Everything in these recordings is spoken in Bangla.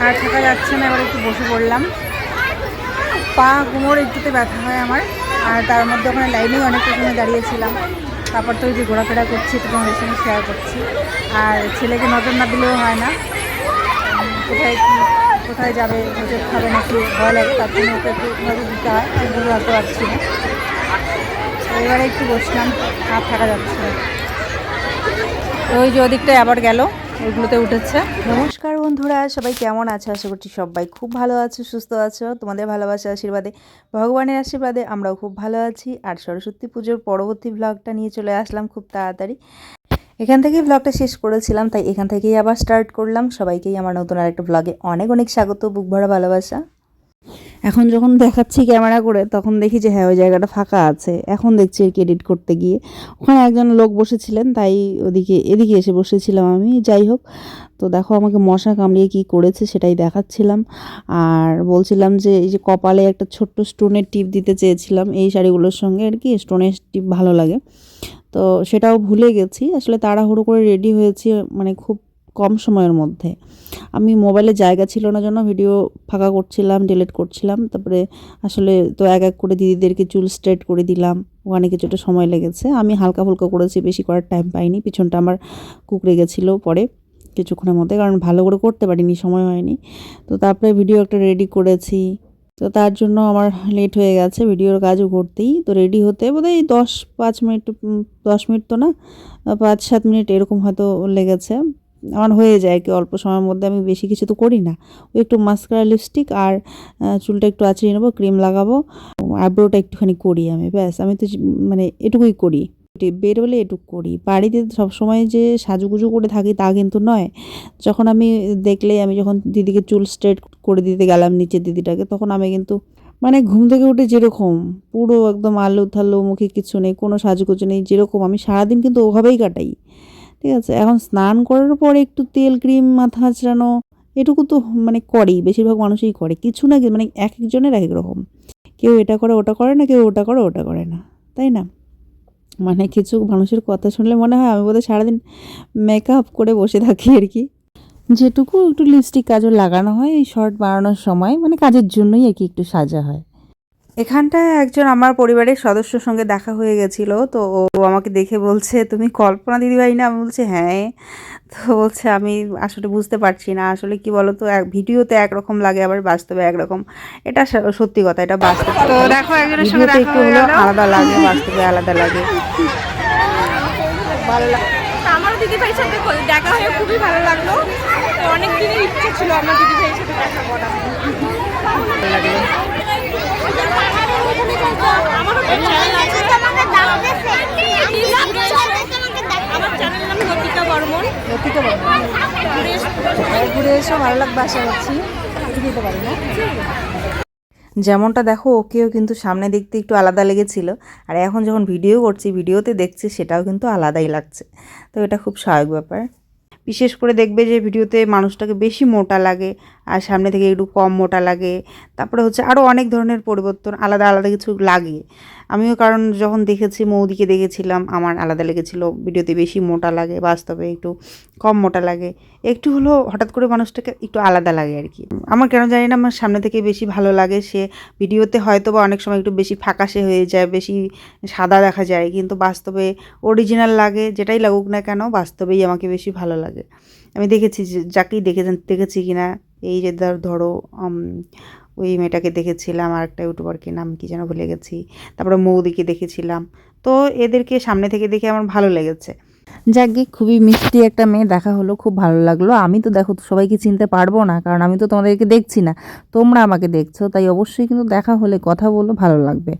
আর থাকা যাচ্ছে না, এবার একটু বসে পড়লাম। পা কোমর একটুতে ব্যথা হয় আমার, আর তার মধ্যে ওখানে লাইনেই অনেক রকমে দাঁড়িয়েছিলাম। তারপর তো ওই যে ঘোরাফেরা করছি, একটু তোমাদের সঙ্গে শেয়ার করছি। আর ছেলেকে নজর না দিলেও হয় না, কোথায় যাবে, হোটেল খাবে নাকি ভয় লাগে, তার জন্য ওকে একটু নজর দিতে হয়। আর ঘুরে আসতে পারছি না, এবারে একটু বসলাম, আর থাকা যাচ্ছে না। ওই যে ওদিকটায় আবার গেল, ওইগুলোতে উঠেছে। নমস্কার বন্ধুরা, সবাই কেমন আছে? আশা করছি সবাই খুব ভালো আছো, সুস্থ আছো। তোমাদের ভালোবাসা আশীর্বাদে, ভগবানের আশীর্বাদে আমরাও খুব ভালো আছি। আর সরস্বতী পুজোর পরবর্তী ব্লগটা নিয়ে চলে আসলাম খুব তাড়াতাড়ি। এখান থেকেই ব্লগটা শেষ করেছিলাম, তাই এখান থেকেই আবার স্টার্ট করলাম। সবাইকেই আমার নতুন আরেকটা ব্লগে অনেক অনেক স্বাগত, বুক ভরা ভালোবাসা। এখন যখন দেখাচ্ছি ক্যামেরা করে, তখন দেখি যে হ্যাঁ ওই জায়গাটা ফাঁকা আছে। এখন দেখছি আর কি এডিট করতে গিয়ে ওখানে একজন লোক বসেছিলেন, তাই এদিকে এসে বসেছিলাম আমি। যাই হোক, তো দেখো আমাকে মশা কামড়িয়ে কি করেছে সেটাই দেখাচ্ছিলাম। আর বলছিলাম যে এই যে কপালে একটা ছোট্ট স্টোনের টিপ দিতে চেয়েছিলাম এই শাড়িগুলোর সঙ্গে, আর কি স্টোনের টিপ ভালো লাগে, তো সেটাও ভুলে গেছি। আসলে তাড়াহুড়ো করে রেডি হয়েছি, মানে খুব কম সময়ের মধ্যে। আমি মোবাইলে জায়গা ছিল না জন্য ভিডিও ফাঁকা করছিলাম, ডিলিট করছিলাম। তারপরে আসলে তো এক এক করে দিদিদেরকে চুল স্ট্রেট করে দিলাম, ওখানে কিছুটা সময় লেগেছে। আমি হালকা ফুলকা করেছি, বেশি করার টাইম পাইনি। পিছনটা আমার কুকড়ে গেছিলো পরে কিছুক্ষণের মধ্যে, কারণ ভালো করে করতে পারিনি, সময় হয়নি। তো তারপরে ভিডিও একটা রেডি করেছি, তো তার জন্য আমার লেট হয়ে গেছে ভিডিওর কাজও করতেই। তো রেডি হতে বোধহয় 10-5 মিনিট, 10 মিনিট তো না, 5-7 মিনিট এরকম হয়তো লেগেছে। আমার হয়ে যায় কি অল্প সময়ের মধ্যে, আমি বেশি কিছু তো করি না। ওই একটু মাস্কারা, লিপস্টিক আর চুলটা একটু আঁচড়িয়ে নেবো, ক্রিম লাগাবো, আইব্রোটা একটুখানি করি আমি, ব্যাস। আমি তো মানে এটুকুই করি, বেরোলে এটুকু করি। বাড়িতে সবসময় যে সাজুগুজু করে থাকি তা কিন্তু নয়। যখন আমি আমি যখন দিদিকে চুল স্ট্রেট করে দিতে গেলাম, নিচের দিদিটাকে, তখন আমি কিন্তু মানে ঘুম থেকে উঠে যেরকম পুরো একদম আলু থালু, মুখে কিছু নেই, কোনো সাজুগুজু নেই, যেরকম আমি সারাদিন কিন্তু ওভাবেই কাটাই। ঠিক আছে, এখন স্নান করার পরে একটু তেল ক্রিম মাথা আঁচড়ানো এটুকু তো মানে করেই, বেশিরভাগ মানুষই করে। কিছু না মানে এক একজনের এক এক রকম, কেউ এটা করে ওটা করে না, কেউ ওটা করে ওটা করে না, তাই না? মানে কিছু মানুষের কথা শুনলে মনে হয় আমি বোধহয় সারাদিন মেকআপ করে বসে থাকি আর কি। যেটুকু একটু লিপস্টিক কাজল লাগানো হয় এই শর্ট বানানোর সময়, মানে কাজের জন্যই আর কি একটু সাজা হয়। এখানটায় একজন আমার পরিবারের সদস্যর সঙ্গে দেখা হয়ে গেছিলো, তো ও আমাকে দেখে বলছে, তুমি কল্পনা দিদিভাই না? আমি বলছি হ্যাঁ। তো বলছে আমি আসলে বুঝতে পারছি না, আসলে কি বলো তো, ভিডিওতে একরকম লাগে, আবার বাস্তবে একরকম। এটা সত্যি কথা, এটা বাস্তব। তো দেখো একজনের সঙ্গে দেখা হয়ে গেল, আলাদা লাগে, বাস্তবে আলাদা লাগে। ভালো লাগে আমার দিদিভাইয়ের সাথে দেখা হয়ে, খুবই ভালো লাগলো। তো অনেক দিনের ইচ্ছে ছিল আমার দিদিভাইয়ের সাথে দেখা করা, ভালো লাগলো। ঘুরে এসো, ভালো লাগবে আশা করছি। দিতে পারি না, যেমনটা দেখো ওকেও কিন্তু সামনে দেখতে একটু আলাদা লেগেছিল, আর এখন যখন ভিডিও করছি, ভিডিওতে দেখছি সেটাও কিন্তু আলাদাই লাগছে। তো এটা খুব স্বাভাবিক ব্যাপার। বিশেষ করে দেখবে যে ভিডিওতে মানুষটাকে বেশি মোটা লাগে, আর সামনে থেকে একটু কম মোটা লাগে। তারপরে হচ্ছে আরও অনেক ধরনের পরিবর্তন, আলাদা আলাদা কিছু লাগে। আমিও কারণ যখন দেখেছি, মৌদিকে দেখেছিলাম, আমার আলাদা লেগেছিল, ভিডিওতে বেশি মোটা লাগে, বাস্তবে একটু কম মোটা লাগে। একটু হলো হঠাৎ করে মানুষটাকে একটু আলাদা লাগে আর কি। আমার কেন জানি না, আমার সামনে থেকে বেশি ভালো লাগে সে। ভিডিওতে হয়তো বা অনেক সময় একটু বেশি ফ্যাকাশে হয়ে যায়, বেশি সাদা দেখা যায়, কিন্তু বাস্তবে অরিজিনাল লাগে। যেটাই লাগুক না কেন, বাস্তবেই আমাকে বেশি ভালো লাগে। আমি দেখেছি যে যাকেই দেখেছি কিনা, এই যে ধরো ওই মেয়েটাকে দেখেছিলাম, আর একটা ইউটিউবারকে নাম কি যেন ভুলে গেছি, তারপরে মৌদিকে দেখেছিলাম। তো এদেরকে সামনে থেকে দেখে আমার ভালো লেগেছে। যাকে খুবই মিষ্টি একটা মেয়ে দেখা হলো, খুব ভালো লাগলো। আমি তো দেখো সবাইকে চিনতে পারবো না, কারণ আমি তো তোমাদেরকে দেখছি না, তোমরা আমাকে দেখছো, তাই অবশ্যই কিন্তু দেখা হলে কথা বলো, ভালো লাগবে।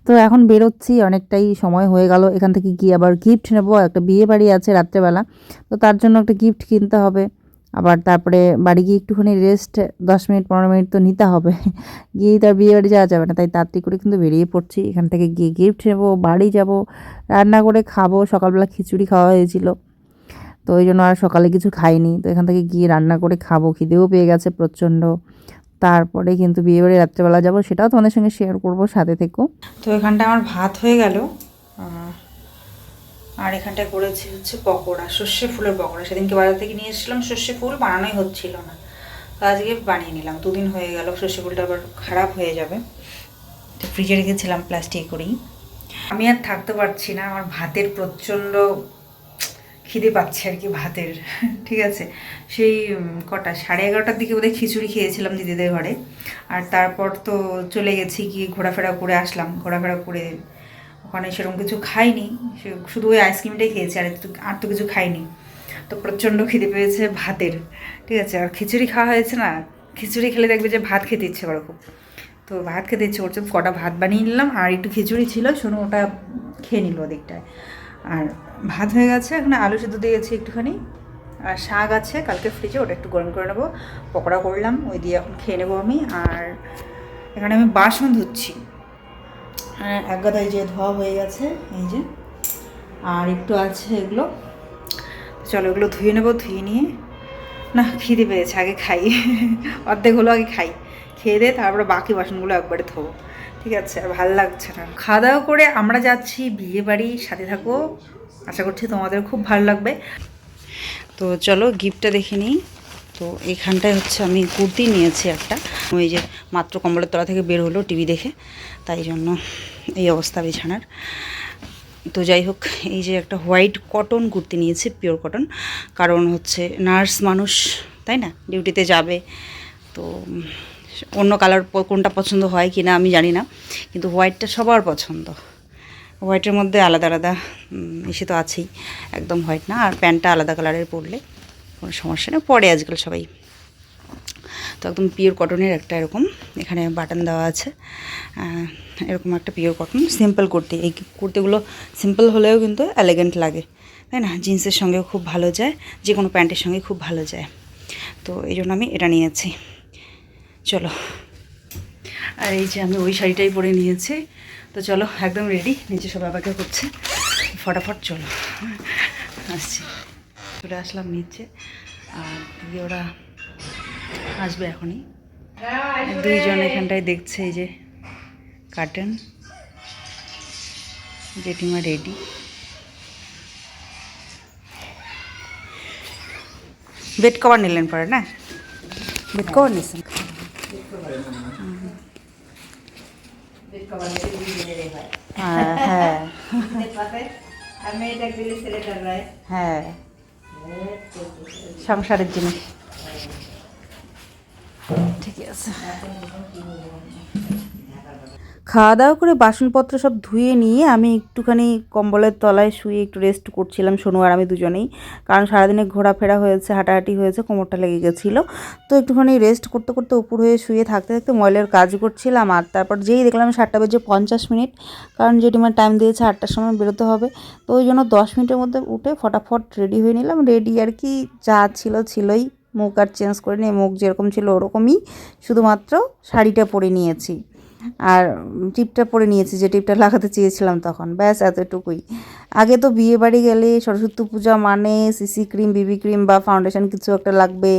তো এখন বেরোচ্ছি, অনেকটাই সময় হয়ে গেল। এখান থেকে গিয়ে আবার গিফট নেবো, একটা বিয়ে বাড়ি আছে রাত্রেবেলা, তো তার জন্য একটা গিফট কিনতে হবে। আবার তারপরে বাড়ি গিয়ে একটুখানি রেস্ট, 10-15 মিনিট তো নিতে হবে, গিয়েই তো আর বিয়ে বাড়ি যাওয়া যাবে না, তাই তাড়াতাড়ি করে কিন্তু বেরিয়ে পড়ছি। এখান থেকে গিয়ে গিফট নেবো, বাড়ি যাব, রান্না করে খাবো। সকালবেলা খিচুড়ি খাওয়া হয়েছিল, তো ওই জন্য আর সকালে কিছু খাইনি। তো এখান থেকে গিয়ে রান্না করে খাবো, খিদেও পেয়ে গেছে প্রচণ্ড। তারপরে কিন্তু বিয়েবাড়ি রাত্রেবেলা যাবো, সেটাও তোমাদের সঙ্গে শেয়ার করবো, সাথে থেকো। তো এখানটা আমার ভাত হয়ে গেল, আর এখানটায় করেছি হচ্ছে পকোড়া, সর্ষে ফুলের পকোড়া। সেদিনকে বাজার থেকে নিয়ে এসেছিলাম, সর্ষে ফুল বানানোই হচ্ছিল না, তো আজকে বানিয়ে নিলাম, 2 দিন হয়ে গেল, সর্ষে ফুলটা আবার খারাপ হয়ে যাবে, তো ফ্রিজে রেখেছিলাম প্লাস্টিক করেই। আমি আর থাকতে পারছি না, আমার ভাতের প্রচণ্ড খিদে পাচ্ছে আর কি, ভাতের ঠিক আছে। সেই কটা 11:30টার দিকে বোধহয় খিচুড়ি খেয়েছিলাম দিদিদের ঘরে, আর তারপর তো চলে গেছি, কি ঘোরাফেরা করে আসলাম, ঘোরাফেরা করে ওখানে সেরকম কিছু খাইনি, শুধু ওই আইসক্রিমটাই খেয়েছি, আর তো কিছু খাইনি। তো প্রচণ্ড খিদে পেয়েছে ভাতের, ঠিক আছে। আর খিচুড়ি খাওয়া হয়েছে না, খিচুড়ি খেলে দেখবে যে ভাত খেতে ইচ্ছে করে খুব, তো ভাত খেতে ইচ্ছে করছে, কটা ভাত বানিয়ে নিলাম, আর একটু খিচুড়ি ছিল, শোনো ওটা খেয়ে নিল ওদিকটায়। আর ভাত হয়ে গেছে, এখানে আলু সিদ্ধ দিয়েছি একটুখানি, আর শাক আছে কালকে ফ্রিজে, ওটা একটু গরম করে নেবো, পকোড়া করলাম, ওই দিয়ে এখন খেয়ে নেবো আমি। আর এখানে আমি বাসন ধুচ্ছি, এক গাদায় যে ধোয়া হয়ে গেছে এই যে, আর একটু আছে এগুলো, চলো এগুলো ধুয়ে নেবো, ধুয়ে নিয়ে, না খিদে পেয়েছে, আগে খাই অর্ধেক হলো, আগে খাই, খেয়ে দিয়ে তারপরে বাকি বাসনগুলো একবারে ধোবো, ঠিক আছে। আর ভালো লাগছে না। খাওয়া দাওয়া করে আমরা যাচ্ছি বিয়ে বাড়ি, সাথে থাকো, আশা করছি তোমাদের খুব ভালো লাগবে। তো চলো গিফটটা দেখে নিই। তো এখানটায় হচ্ছে আমি কুর্তি নিয়েছি একটা, ওই যে মাত্র কম্বলের তলা থেকে বের হলো টিভি দেখে, তাই জন্য এই অবস্থা বিছানার। তো যাই হোক, এই যে একটা হোয়াইট কটন কুর্তি নিয়েছি, পিওর কটন, কারণ হচ্ছে নার্স মানুষ, তাই না, ডিউটিতে যাবে, তো অন্য কালার কোনটা পছন্দ হয় কি না আমি জানি না, কিন্তু হোয়াইটটা সবার পছন্দ। হোয়াইটের মধ্যে আলাদা আলাদা এসে তো আছেই, একদম হোয়াইট না, আর প্যান্টটা আলাদা কালারের পরলে কোনো সমস্যা নেই, পরে আজকাল সবাই। তো একদম পিওর কটনের একটা এরকম এখানে বাটন দেওয়া আছে, এরকম একটা পিওর কটন সিম্পল কুর্তি। এই কুর্তিগুলো সিম্পল হলেও কিন্তু এলিগেন্ট লাগে, তাই না, জিন্সের সঙ্গেও খুব ভালো যায়, যে কোনো প্যান্টের সঙ্গে খুব ভালো যায়, তো এই জন্য আমি এটা নিয়েছি। চলো, আর এই যে আমি ওই শাড়িটাই পরে নিয়েছি, তো চলো একদম রেডি, নিচে সব অপেক্ষা করছে, ফটাফট চলো আসছি। চলে আসলাম নিচে, আর দিদি ওরা আসবে এখনই, দুইজন এখানটায় দেখছে, এই যে কার্টেন, জেঠিমা রেডি। বেড কভার নিলেন পরে না, বেড কভার নিয়েছেন, হ্যাঁ হ্যাঁ হ্যাঁ, সংসারের জিনিস, ঠিক আছে। খাওয়া দাওয়া করে বাসনপত্র সব ধুয়ে নিয়ে আমি একটুখানি কম্বলের তলায় শুয়ে একটু রেস্ট করছিলাম, সোনু আর আমি দুজনেই, কারণ সারাদিনে ঘোরাফেরা হয়েছে, হাঁটাহাঁটি হয়েছে, কোমরটা লেগে গেছিলো, তো একটুখানি রেস্ট করতে করতে উপর হয়ে শুয়ে থাকতে থাকতে ময়লার কাজ করছিলাম। আর তারপর যেই দেখলাম 7:50, কারণ জেঠিমার টাইম দিয়েছে 8টার সময় বেরোতে হবে, তো ওই জন্য 10 মিনিটের মধ্যে উঠে ফটাফট রেডি হয়ে নিলাম। রেডি আর কি, যা ছিলই, মুখ আর চেঞ্জ করে নিয়ে, মুখ যেরকম ছিল ওরকমই, শুধুমাত্র শাড়িটা পরে নিয়েছি আর টিপটা পরে নিয়েছি, যে টিপটা লাগাতে চেয়েছিলাম তখন, ব্যাস এতটুকুই। আগে তো বিয়ে বাড়ি গেলে সরস্বতী পূজা মানে সিসি ক্রিম, বিবি ক্রিম বা ফাউন্ডেশন কিছু একটা লাগবে,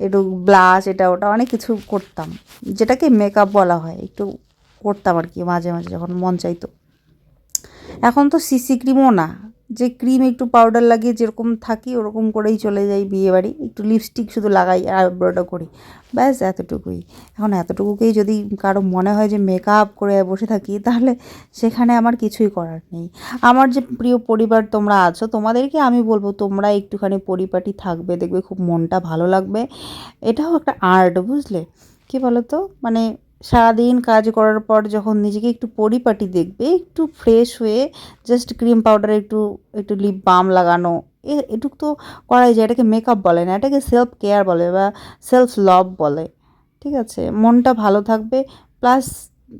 একটু ব্লাশ, এটা ওটা অনেক কিছু করতাম, যেটাকে মেকআপ বলা হয়, একটু করতাম আর কি মাঝে মাঝে যখন মন চাইতো। এখন তো সিসি ক্রিমও না, যে ক্রিম একটু পাউডার লাগিয়ে যেরকম থাকি ওরকম করেই চলে যাই বিয়েবাড়ি, একটু লিপস্টিক শুধু লাগাই আর আইব্রোটা করি, ব্যাস এতটুকুই। এখন এতটুকুকেই যদি কারো মনে হয় যে মেকআপ করে বসে থাকি, তাহলে সেখানে আমার কিছুই করার নেই। আমার যে প্রিয় পরিবার তোমরা আছো, তোমাদেরকে আমি বলবো তোমরা একটুখানি পরিপাটি থাকবে, দেখবে খুব মনটা ভালো লাগবে। এটাও একটা আর্ট, বুঝলে, কী বলো তো, মানে সারাদিন কাজ করার পর যখন নিজেকে একটু পরিপাটি দেখবে, একটু ফ্রেশ হয়ে জাস্ট ক্রিম পাউডার, একটু একটু লিপ বাম লাগানো, এটুকু তো করাই যায়, এটাকে মেকআপ বলে না, এটাকে সেলফ কেয়ার বলে বা সেলফ লাভ বলে, ঠিক আছে। মনটা ভালো থাকবে, প্লাস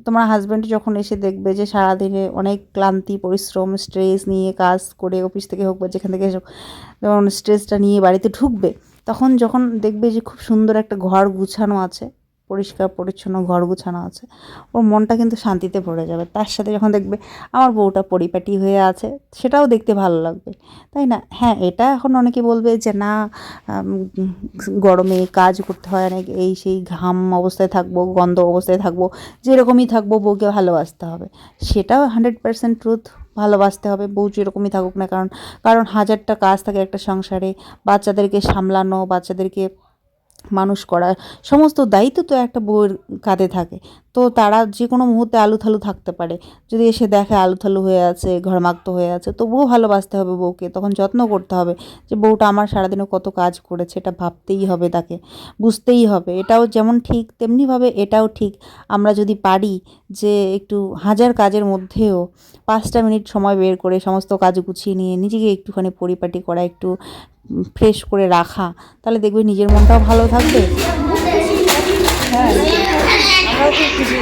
তোমার হাজব্যান্ড যখন এসে দেখবে যে সারাদিনে অনেক ক্লান্তি, পরিশ্রম, স্ট্রেস নিয়ে কাজ করে, অফিস থেকে হোক বা যেখান থেকে যেমন স্ট্রেসটা নিয়ে বাড়িতে ঢুকবে, তখন যখন দেখবে যে খুব সুন্দর একটা ঘর গুছানো আছে, পরিষ্কার পরিচ্ছন্ন ঘর গুছানো আছে, ওর মনটা কিন্তু শান্তিতে ভরে যাবে। তার সাথে যখন দেখবে আমার বউটা পরিপাটি হয়ে আছে, সেটাও দেখতে ভালো লাগবে, তাই না। হ্যাঁ, এটা এখন অনেকে বলবে যে না, গরমে কাজ করতে হয় অনেক, এই সেই ঘাম অবস্থায় থাকবো, গন্ধ অবস্থায় থাকবো, যেরকমই থাকবো বউকে ভালোবাসতে হবে, সেটাও 100% ট্রুথ। ভালোবাসতে হবে, বউ যেরকমই থাকুক না, কারণ হাজারটা কাজ থাকে একটা সংসারে, বাচ্চাদেরকে সামলানো, বাচ্চাদেরকে মানুষ করার সমস্ত দায়িত্ব তো একটা বউয়ের কাঁধে থাকে। তো তারা যে কোনো মুহূর্তে আলুথালু থাকতে পারে। যদি এসে দেখে আলুথালু হয়ে আছে, ঘরমাক্ত হয়ে আছে, তবুও ভালোবাসতে হবে বউকে, তখন যত্ন করতে হবে যে বউটা আমার সারাদিনে কত কাজ করেছে, এটা ভাবতেই হবে তাকে, বুঝতেই হবে। এটাও যেমন ঠিক তেমনিভাবে এটাও ঠিক, আমরা যদি পারি যে একটু হাজার কাজের মধ্যেও 5টা মিনিট সময় বের করে সমস্ত কাজ গুছিয়ে নিয়ে নিজেকে একটুখানি পরিপাটি করা, একটু ফ্রেশ করে রাখা, তাহলে দেখবে নিজের মনটাও ভালো থাকবে। হ্যাঁ, আমরাও খুব খুশি।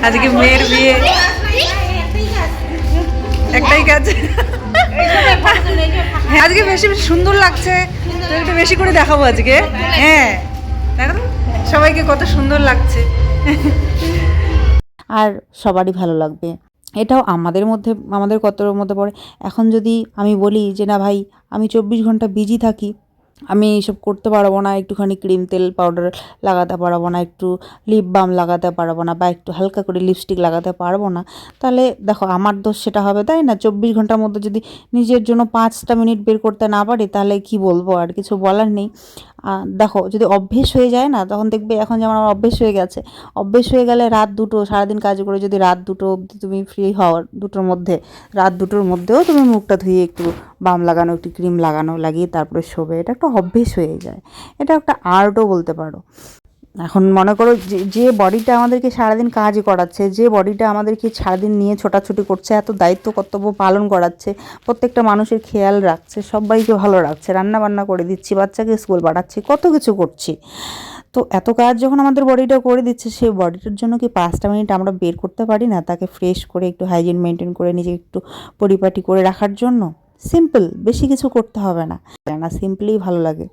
আজকে মেয়ের বিয়ে, একটাই কাজ। হ্যাঁ, আজকে বেশি বেশি সুন্দর লাগছে, তো একটু বেশি করে দেখাবো আজকে। হ্যাঁ, দেখো তো সবাইকে কত সুন্দর লাগছে। আর সবারই ভালো লাগবে, এটাও আমাদের মধ্যে, আমাদের কর্তব্যের মধ্যে পড়ে। এখন যদি আমি বলি যে না ভাই, আমি 24 ঘন্টা বিজি থাকি, আমি এইসব করতে পারবো না, একটুখানি ক্রিম তেল পাউডার লাগাতে পারবো না, একটু লিপ বাম লাগাতে পারবো না, বা একটু হালকা করে লিপস্টিক লাগাতে পারবো না, তাহলে দেখো আমার দোষ সেটা হবে, তাই না? 24 ঘন্টার মধ্যে যদি নিজের জন্য 5টা মিনিট বের করতে না পারি, তাহলে কি বলবো, আর কিছু বলার নেই। দেখো যদি অভ্যেস হয়ে যায় না, তখন দেখবে, এখন যেমন আমার অভ্যেস হয়ে গেছে, অভ্যেস হয়ে গেলে রাত 2টো, সারাদিন কাজ করে যদি রাত 2টো অবধি তুমি ফ্রি হও, 2টোর মধ্যে, রাত 2টোর মধ্যেও তুমি মুখটা ধুয়ে একটু বাম লাগানো, একটু ক্রিম লাগানো, লাগিয়ে তারপরে শোবে, এটা একটা অভ্যেস হয়ে যায়, এটা একটা আর্টও বলতে পারো। এখন মনে করো যে বডিটা আমাদেরকে সারাদিন কাজ করাচ্ছে, যে বডিটা আমাদেরকে সারাদিন নিয়ে ছোটাছুটি করছে, এত দায়িত্ব কর্তব্য পালন করাচ্ছে, প্রত্যেকটা মানুষের খেয়াল রাখছে, সবাইকে ভালো রাখছে, রান্না বান্না করে দিচ্ছি, বাচ্চাকে স্কুল পাঠাচ্ছি, কত কিছু করছি, তো এত কাজ যখন আমাদের বডিটা করে দিচ্ছে, সেই বডিটার জন্য কি 5টা মিনিট আমরা বের করতে পারি না তাকে ফ্রেশ করে, একটু হাইজিন মেনটেন করে, নিজেকে একটু পরিপাটি করে রাখার জন্য? সিম্পল, বেশি কিছু করতে হবে না, সিম্পলি ভালো লাগে।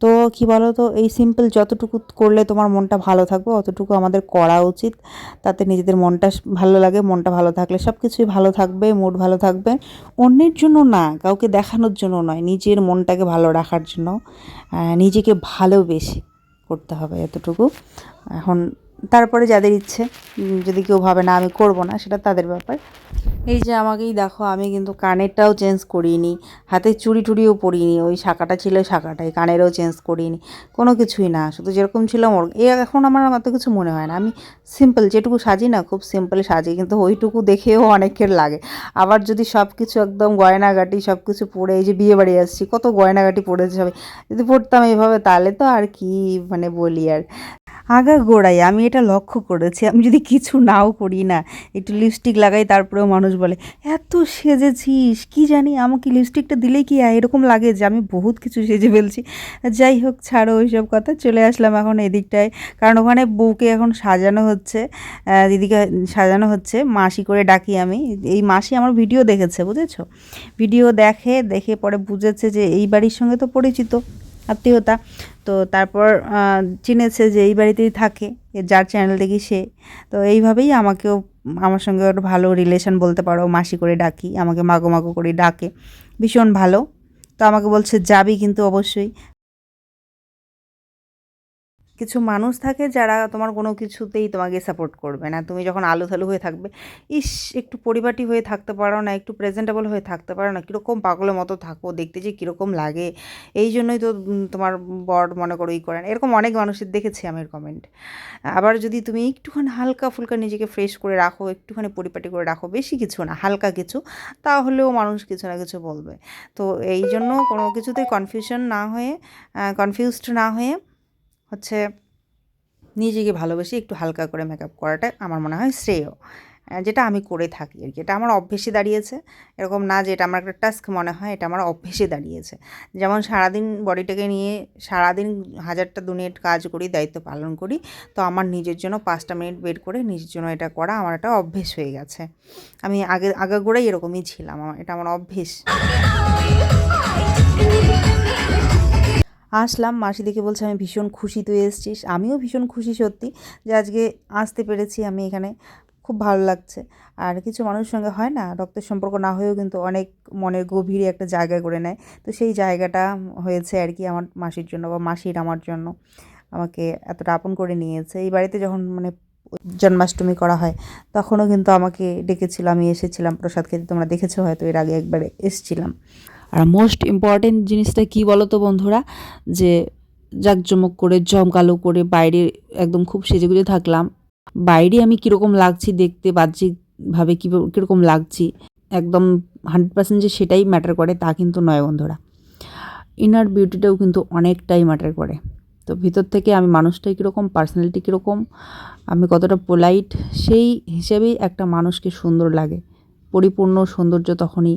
তো কি বলো তো, এই সিম্পল যতটুকু করলে তোমার মনটা ভালো থাকবে, অতটুকু আমাদের করা উচিত। তাতে নিজেদের মনটা ভালো লাগে, মনটা ভালো থাকলে সব কিছুই ভালো থাকবে, মুড ভালো থাকবে। অন্যের জন্য না, কাউকে দেখানোর জন্য নয়, নিজের মনটাকে ভালো রাখার জন্য নিজেকে ভালোবেসে করতে হবে এতটুকু। এখন তারপরে যাদের ইচ্ছে, যদি কেউ ভাবে না আমি করব না, সেটা তাদের ব্যাপার। এই যে আমাকেই দেখো, আমি কিন্তু কানেরটাও চেঞ্জ করিনি, হাতে চুড়ি টুড়িও পরিনি, ওই শাঁখাটা ছিল শাঁখাটাই, কানেরও চেঞ্জ করিনি, কোনো কিছুই না, শুধু যেরকম ছিলাম এখন আমার এত কিছু মনে হয় না। আমি সিম্পল যেটুকু সাজি না, খুব সিম্পল সাজি, কিন্তু ওইটুকু দেখেও অনেকের লাগে। আবার যদি সব কিছু একদম গয়নাগাটি সব কিছু পরে, এই যে বিয়ে বাড়ি আসছি, কত গয়নাগাটি পরেছে সবাই, যদি পড়তাম এইভাবে, তাহলে তো আর কি মানে বলি আর। আগাগোড়াই আমি এটা লক্ষ্য করেছি, আমি যদি কিছু নাও করি না, একটু লিপস্টিক লাগাই, তারপরেও মানুষ বলে এত সেজেছিস, কি জানি আমাকে লিপস্টিকটা দিলেই কি এরকম লাগে যে আমি বহুত কিছু সেজে ফেলছি। যাই হোক, ছাড়ো ওইসব কথা, চলে আসলাম এখন এদিকটায়, কারণ ওখানে বউকে এখন সাজানো হচ্ছে, দিদিকে সাজানো হচ্ছে, মাসি করে ডাকি আমি। এই মাসি আমার ভিডিও দেখেছে, বুঝেছো, ভিডিও দেখে দেখে পরে বুঝেছে যে এই বাড়ির সঙ্গে তো পরিচিত, আত্মীয়তা, তো তারপর চিনেছে যে এই বাড়িতেই থাকে, যার চ্যানেল দেখি সে, তো এইভাবেই আমাকেও, আমার সঙ্গে একটা ভালো রিলেশন বলতে পারো, মাসি করে ডাকি, আমাকে মাগো মাগো করে ডাকে, ভীষণ ভালো। তো আমাকে বলছে যাবি কিন্তু অবশ্যই। কিছু মানুষ থাকে যারা তোমার কোনো কিছুতেই তোমাকে সাপোর্ট করবে না, তুমি যখন আলুথালু হয়ে থাকবে, ইস একটু পরিপাটি হয়ে থাকতে পারো না, একটু প্রেজেন্টেবল হয়ে থাকতে পারো না, কীরকম পাগলের মতো থাকো, দেখতে যে কীরকম লাগে, এই জন্যই তো তোমার বর মনে করো ই করেন, এরকম অনেক মানুষের দেখেছি আমি কমেন্ট। আবার যদি তুমি একটুখানি হালকা ফুলকা নিজেকে ফ্রেশ করে রাখো, একটুখানি পরিপাটি করে রাখো, বেশি কিছু না, হালকা কিছু, তাহলেও মানুষ কিছু না কিছু বলবে। তো এই জন্য কোনো কিছুতেই কনফিউজড না হয়ে হচ্ছে নিজেকে ভালোবেসে একটু হালকা করে মেকআপ করাটা আমার মনে হয় শ্রেয়, যেটা আমি করে থাকি আর কি, এটা আমার অভ্যেসে দাঁড়িয়েছে। এরকম না যে এটা আমার একটা টাস্ক মনে হয়, এটা আমার অভ্যেসে দাঁড়িয়েছে। যেমন সারাদিন বডিটাকে নিয়ে সারাদিন হাজারটা দুনিয়ার কাজ করি, দায়িত্ব পালন করি, তো আমার নিজের জন্য 5টা মিনিট বের করে নিজের জন্য এটা করা আমার একটা অভ্যেস হয়ে গেছে। আমি আগাগোড়াই এরকমই ছিলাম, এটা আমার অভ্যেস। আসলাম, মাসি দেখে বলছে আমি ভীষণ খুশি তুই এসেছিস, আমিও ভীষণ খুশি সত্যি যে আজকে আসতে পেরেছি আমি এখানে, খুব ভালো লাগছে। আর কিছু মানুষের সঙ্গে হয় না, রক্তের সম্পর্ক না হয়েও কিন্তু অনেক মনের গভীরে একটা জায়গা করে নেয়, তো সেই জায়গাটা হয়েছে আর কি আমার মাসির জন্য, বা মাসির আমার জন্য, আমাকে এতটা আপন করে নিয়েছে। এই বাড়িতে যখন মানে জন্মাষ্টমী করা হয়, তখনও কিন্তু আমাকে ডেকেছিল, আমি এসেছিলাম প্রসাদ খেতে, তোমরা দেখেছো হয়তো, এর আগে একবার এসেছিলাম। আর মোস্ট ইম্পর্টেন্ট জিনিসটা কী বলো তো বন্ধুরা, যে জাঁকজমক করে জমকালো করে বাইরে একদম খুব সেজেগুজে থাকলাম। বাইরে আমি কীরকম লাগছি দেখতে, বাহ্যিকভাবে কীরকম লাগছি, একদম 100% যে সেটাই ম্যাটার করে তা কিন্তু নয় বন্ধুরা। ইনার বিউটিটাও কিন্তু অনেকটাই ম্যাটার করে। তো ভিতর থেকে আমি মানুষটাই কীরকম, পার্সোনালিটি কীরকম, আমি কতটা পোলাইট, সেই হিসেবেই একটা মানুষকে সুন্দর লাগে। পরিপূর্ণ সৌন্দর্য তখনই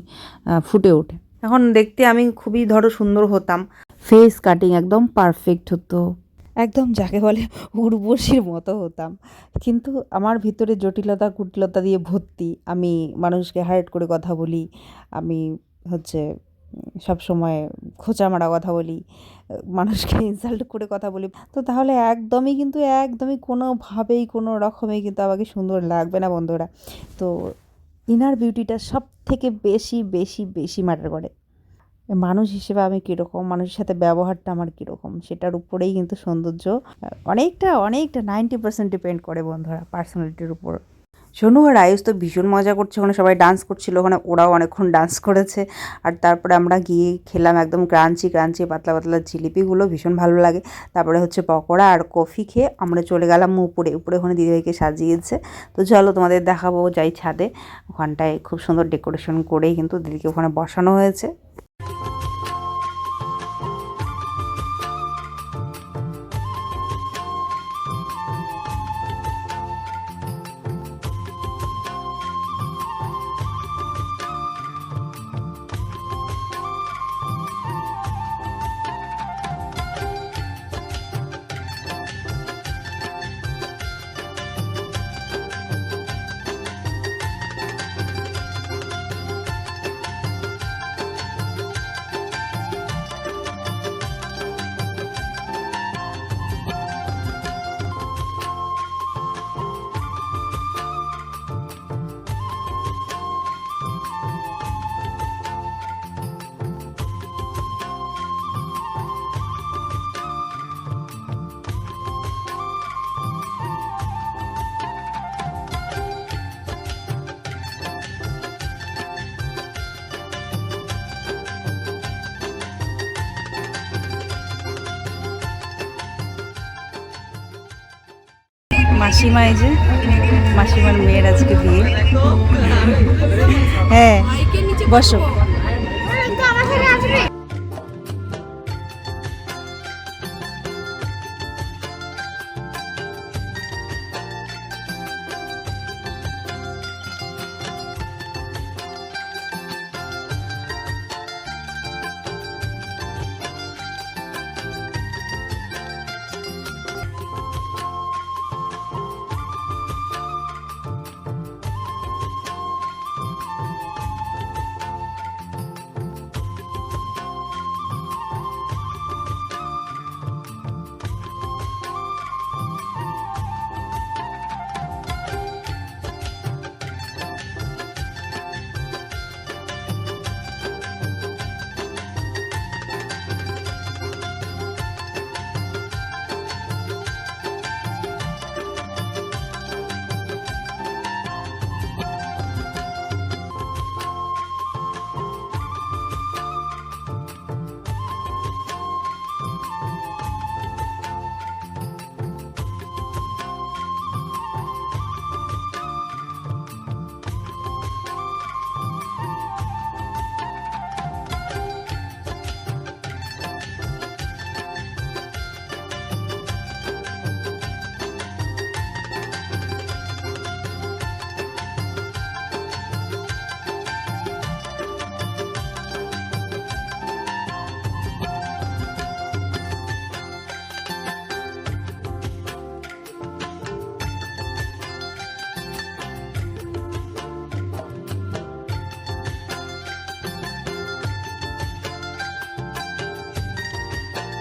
ফুটে ওঠে। এখন দেখতে আমি খুবই সুন্দর হতাম, ফেস কাটিং একদম পারফেক্ট হতো, একদম যাকে বলে উর্বশীর মতো হতাম, কিন্তু আমার ভিতরে জটিলতা কুটিলতা দিয়ে ভর্তি। আমি মানুষকে হার্ট করে কথা বলি, আমি সব সময় খোঁচা মারা কথা বলি, মানুষকে ইনসাল্ট করে কথা বলি। তো তাহলে একদমই কোনোভাবেই কোনো রকমেই কিন্তু আমাকে সুন্দর লাগবে না বন্ধুরা। তো ইনার বিউটিটা সব থেকে বেশি বেশি বেশি ম্যাটার করে। মানুষ হিসেবে আমি কীরকম, মানুষের সাথে ব্যবহারটা আমার কীরকম, সেটার উপরেই কিন্তু সৌন্দর্য অনেকটা 90% ডিপেন্ড করে বন্ধুরা, পার্সোনালিটির উপর। সোনু আর আয়ুষ তো ভীষণ মজা করছে, ওখানে সবাই ডান্স করছিল, ওখানে ওরাও অনেকক্ষণ ডান্স করেছে। আর তারপরে আমরা গিয়ে খেলাম একদম ক্রাঞ্চি পাতলা পাতলা জিলিপিগুলো, ভীষণ ভালো লাগে। তারপরে পকোড়া আর কফি খেয়ে আমরা চলে গেলাম উপরে ওখানে দিদিভাইকে সাজিয়েছে। তো চলো তোমাদের দেখাবো, যাই ছাদে, ওখানটায় খুব সুন্দর ডেকোরেশন করেই কিন্তু দিদিকে ওখানে বসানো হয়েছে। মাসিমা, এই যে মাসিমার মেয়ের আজকে বিয়ে। হ্যাঁ, বসো।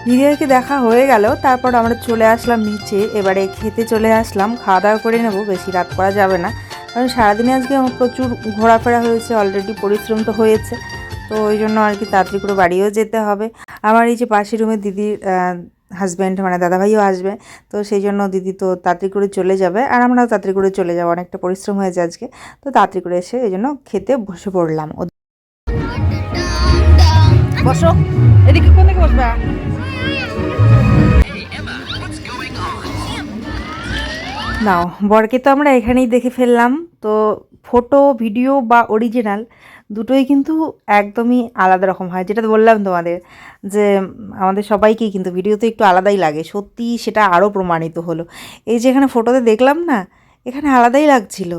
দিদিভাইকে দেখা হয়ে গেল, তারপর আমরা চলে আসলাম নিচে, এবারে খেতে চলে আসলাম, খাওয়া দাওয়া করে নেব, বেশি রাত করা যাবে না, কারণ সারাদিনে আজকে আমার প্রচুর ঘোরাফেরা হয়েছে, অলরেডি পরিশ্রম তো হয়েছে, তো ওই জন্য আর কি তাড়াতাড়ি করে বাড়িও যেতে হবে। আমার এই যে পাশের রুমে দিদির হাজব্যান্ড মানে দাদাভাইও আসবে, তো সেই জন্য দিদি তো তাড়াতাড়ি করে চলে যাবে আর আমরাও তাড়াতাড়ি করে চলে যাবো, অনেকটা পরিশ্রম হয়েছে আজকে, তো তাড়াতাড়ি করে এসে এই জন্য খেতে বসে পড়লাম। বসো, এদিকে কোন দিকে বসবা? নাও, বরকে তো আমরা এখানেই দেখে ফেললাম। তো ফটো ভিডিও বা অরিজিনাল দুটোই কিন্তু একদমই আলাদা রকম হয়, যেটা বললাম তোমাদের যে আমাদের সবাইকেই কিন্তু ভিডিওতে একটু আলাদাই লাগে, সত্যি সেটা আরও প্রমাণিত হলো। এই যে এখানে ফটোতে দেখলাম না, এখানে আলাদাই লাগছিল,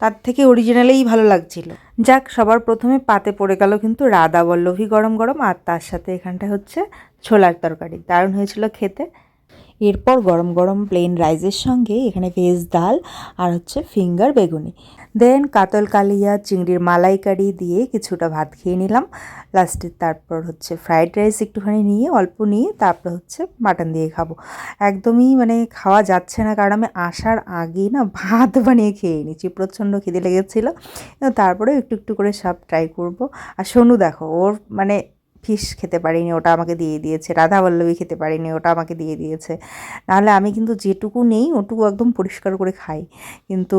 তার থেকে অরিজিনালেই ভালো লাগছিল। যাক, সবার প্রথমে পাতে পড়ে গেল কিন্তু রাধা বল্লভী গরম গরম, আর তার সাথে এখানটা হচ্ছে ছোলার তরকারি, দারুণ হয়েছিল খেতে। এরপর গরম গরম প্লেন রাইসের সঙ্গে এখানে ভেজ ডাল আর হচ্ছে ফিঙ্গার বেগুনি, দেন কাতল কালিয়া চিংড়ির মালাইকারি দিয়ে কিছুটা ভাত খেয়ে নিলাম লাস্টে। তারপর হচ্ছে ফ্রাইড রাইস একটুখানি নিয়ে অল্প নিয়ে তারপর হচ্ছে মাটন দিয়ে খাবো। একদমই মানে খাওয়া যাচ্ছে না, কারণ আমি আসার আগেই না ভাত বানিয়ে খেয়ে নিচ্ছি, প্রচণ্ড খিদে লেগেছিলো। তারপরে একটু একটু করে সব ট্রাই করব। আর সোনু দেখো, ওর মানে ফিশ খেতে পারিনি, ওটা আমাকে দিয়ে দিয়েছে। রাধা বল্লভী খেতে পারিনি, ওটা আমাকে দিয়ে দিয়েছে। নাহলে আমি কিন্তু যেটুকু নেই ওটুকু একদম পরিষ্কার করে খাই, কিন্তু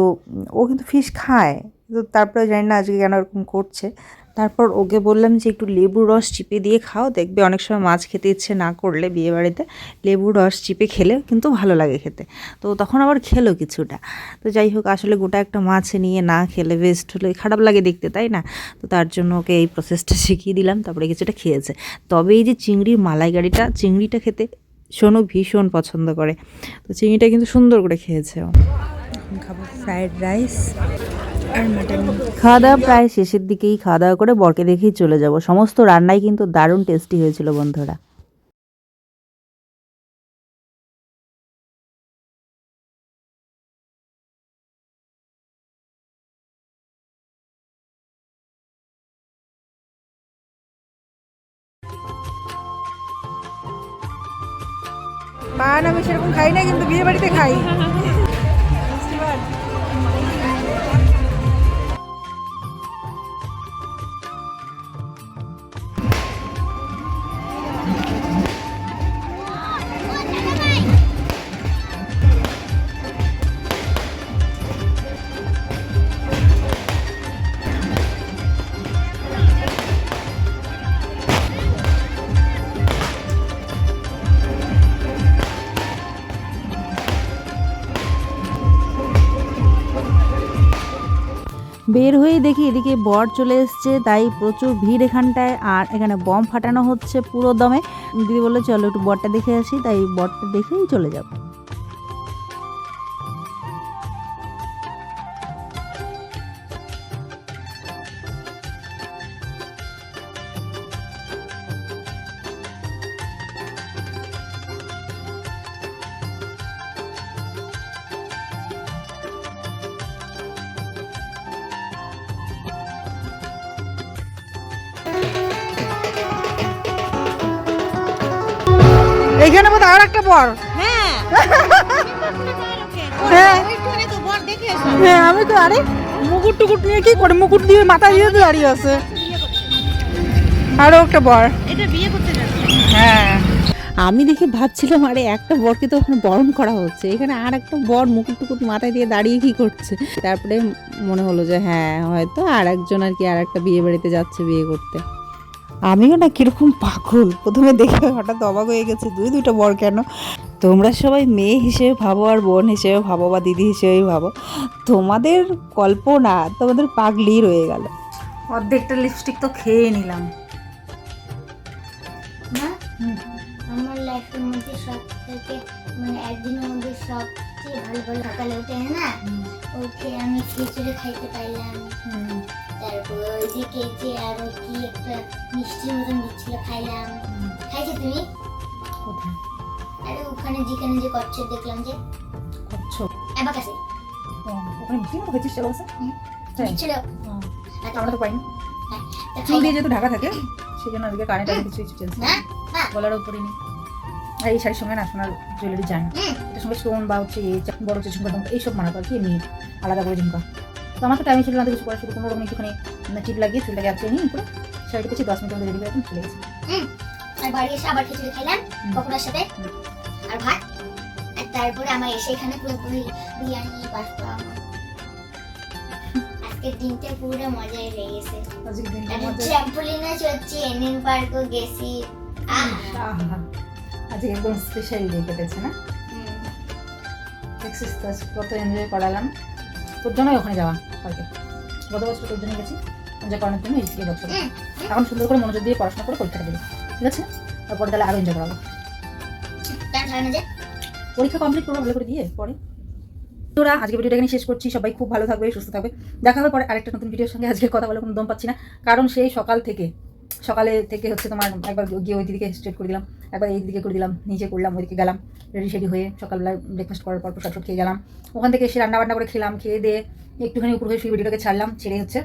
ও কিন্তু ফিশ খায়। তো তারপরে জানি না আজকে কেন এরকম করছে। তারপর ওকে বললাম যে একটু লেবুর রস চিপে দিয়ে খাও, দেখবে অনেক সময় মাছ খেতে ইচ্ছে না করলে বিয়েবাড়িতে লেবুর রস চিপে খেলে কিন্তু ভালো লাগে খেতে। তো তখন আবার খেলো কিছুটা। তো যাই হোক, আসলে গোটা একটা মাছ নিয়ে না খেলে ওয়েস্ট হলে খারাপ লাগে দেখতে, তাই না? তো তার জন্য ওকে এই প্রসেসটা শিখিয়ে দিলাম, তারপরে কিছুটা খেয়েছে। তবে এই যে চিংড়ির মালাইকারিটা, চিংড়িটা খেতে সোনু ভীষণ পছন্দ করে, তো চিংড়িটা কিন্তু সুন্দর করে খেয়েছে ও। খাবো ফ্রাইড রাইস আর মাটন। খাওয়া দাওয়া প্রায় শেষের দিকেই, খাওয়া দাওয়া করে বরকে দেখেই চলে যাব। সমস্ত রান্নাই কিন্তু দারুণ টেস্টি হয়েছিল বন্ধুরা। পান আমি সেরকম খাই না, কিন্তু বিয়ে বাড়িতে খাই। বের হয়ে দেখি এদিকে বর চলে এসছে, তাই প্রচুর ভিড় এখানটায়, আর এখানে বম ফাটানো হচ্ছে পুরো দমে। দিদি বললো চলো একটু বরটা দেখে আসি, তাই বরটা দেখেই চলে যাব। এইখানে বোধ আর একটা বর। হ্যাঁ হ্যাঁ, আমি তো আরে মুকুট টুকুট নিয়ে কি করে, মুকুট দিয়ে মাথা দিয়ে তো দাঁড়িয়ে আছে। আরো একটা বর, এটা বিয়ে করতে যাচ্ছে। হ্যাঁ, আমি দেখে ভাবছিলাম আরে একটা বরকে তো ওখানে বরণ করা হচ্ছে, এখানে আর একটা বর মুকুট টুকুট মাথায় দিয়ে দাঁড়িয়ে কি করছে। তারপরে মনে হলো যে হ্যাঁ, হয়তো আর একজন আর কি আর একটা বিয়ে বাড়িতে যাচ্ছে বিয়ে করতে। আমিও না কিরকম পাগল, প্রথমে দেখে হঠাৎ অবাক হয়ে গেছে, দুইটা বর কেন। তোমরা সবাই মেয়ে হিসেবে ভাবো আর বোন হিসেবে ভাবো বা দিদি হিসেবেই ভাবো, তোমাদের কল্পনা তোমাদের পাগলি রয়ে গেল। অর্ধেকটা লিপস্টিক তো খেয়ে নিলাম। আমার লাইফের মধ্যে সব থেকে মানে একদিনের মধ্যে সবচেয়ে ভালো ভালো সকালে উঠে না ওকে আমি খিচুড়ি খাইতে পাইলাম। তারপর ওইদিকে যে আরো কি একটা মিষ্টির মতন দিচ্ছিল, খাইলাম। খাইছো তুমি? আরে ওখানে যেখানে যে কচ্ছপ দেখলাম, যে কচ্ছপ অ্যাবাকাসে ওখানে মিষ্টির মতো খেয়েছিস সেটা দিচ্ছিল। আমরা তো পাই না, চুল দিয়ে যেহেতু ঢাকা থাকে সেই জন্য ওদিকে কানে টানে কিছু কিছু চেঞ্জ গলার উপরে নেই। আর এই শাড়ির সঙ্গে না সোনার জুয়েলারি যায় না, এটার সঙ্গে স্টোন বা হচ্ছে বড় হচ্ছে ঝুমকা টুমকা এইসব মানা পার কি এমনি আলাদা করে ঝুমকা। তো আমার তো টাইম ছিল না কিছু করার, শুধু কোনো রকম একটুখানি টিপ লাগিয়ে চুলটাকে আঁচড়ে নিয়ে পুরো শাড়িটা পেয়েছি 10 মিনিটের মধ্যে রেডি করে চলে গেছে। আর বাড়ি এসে আবার খিচুড়ি খাইলাম পকোড়ার সাথে আর ভাত। আর তারপরে আমার এসে এখানে পুরোপুরি বিরিয়ানি পাস্তা। আজকের দিনটা পুরো মজাই হয়ে গেছে। আজকে দিনটা আমি মজা। ট্রাম্পোলিনে চড়ছি, এনএন পার্কও গেছি। আহা, আজকে একদম স্পেশাল ডে কেটেছে না? দেখছিস তো আজকে কত এনজয় করালাম। তোর জন্যই ওখানে যাওয়া কালকে। গত বছর তোর জন্য গেছি এনজয় করানোর জন্য, এই বছর এখন সুন্দর করে মনোযোগ দিয়ে পড়াশোনা করে পরীক্ষাটা দেবে, ঠিক আছে? তারপরে তাহলে আরো এনজয় করাবো। কেন ছাড়া না যে? পরীক্ষা কমপ্লিট করবো ভালো করে দিয়ে পরে। তোরা আজকে ভিডিওটা এখানে শেষ করছি। সবাই খুব ভালো থাকবে, সুস্থ থাকবে। দেখা হবে পরে আরেকটা নতুন ভিডিওর সঙ্গে। আজকে কথা বলে কোনো দম পাচ্ছি না, কারণ সেই সকালে থেকে হচ্ছে তোমার একবার গিয়ে ওই দিদিকে স্ট্রেট করে দিলাম, একবার এই দিকে করে দিলাম, নিচে করলাম, ওইদিকে গেলাম, রেডি হয়ে সকালবেলা ব্রেকফাস্ট করার পর প্রসাদ খেয়ে গেলাম। ওখান থেকে এসে রান্না করে খেলাম, খেয়ে দিয়ে একটুখানি উপর হয়ে শুয়ে ভিডিওটাকে ছাড়লাম, ছেড়ে হচ্ছে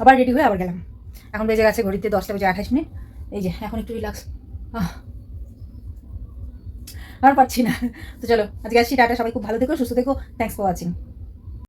আবার রেডি হয়ে আবার গেলাম। এখন বেজে গেছে ঘড়িতে 10:28। এই যে এখন একটু রিল্যাক্স, আর পাচ্ছি না। তো চলো আজকে আসছি, টাটা। সবাই খুব ভালো থেকো, সুস্থ থেকো। Thanks for watching.